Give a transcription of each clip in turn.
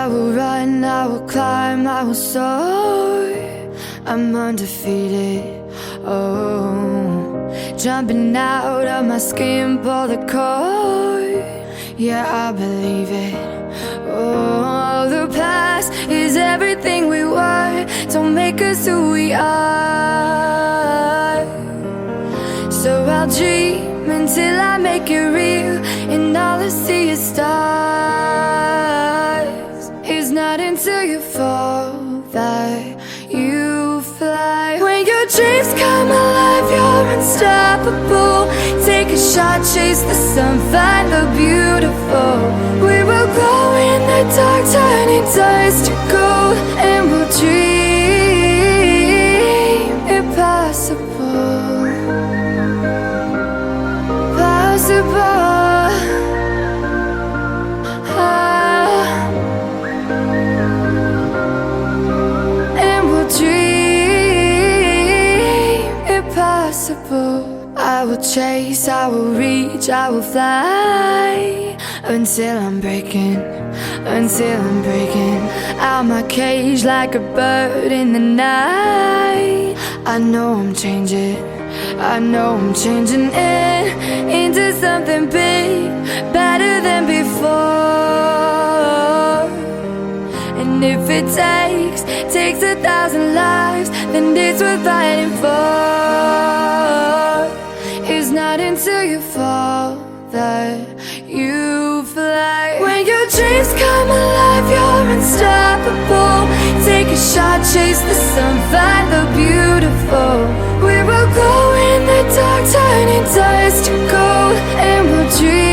I will run, I will climb, I will soar. I'm undefeated, oh. Jumping out of my skin, pull the cord. Yeah, I believe it. Oh, the past is everything we were. Don't make us who we are. So I'll dream until I make it real, and all I see is stars. It's not until you fall that you fly. When your dreams come alive, you're unstoppable. Take a shot, chase the sun, find the beautiful. We will glow in the dark, turning dust to gold, and we'll dream impossible. Possible. And we'll dream impossible. I will chase, I will reach, I will fly until I'm breaking out my cage like a bird in the night. I know I'm changing into something big, better than before. And if it takes 1,000 lives, then it's worth fighting for. It's not until you fall that you fly. When your dreams come alive, you're unstoppable. Take a shot, chase the sun, find the beautiful. We will go in the dark, turning dust to gold, and we'll dream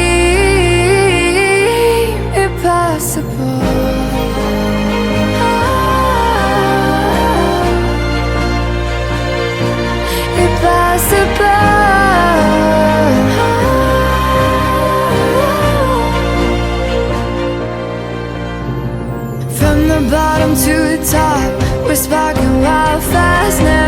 impossible. Impossible. From the bottom to the top, we're sparking wild fast now.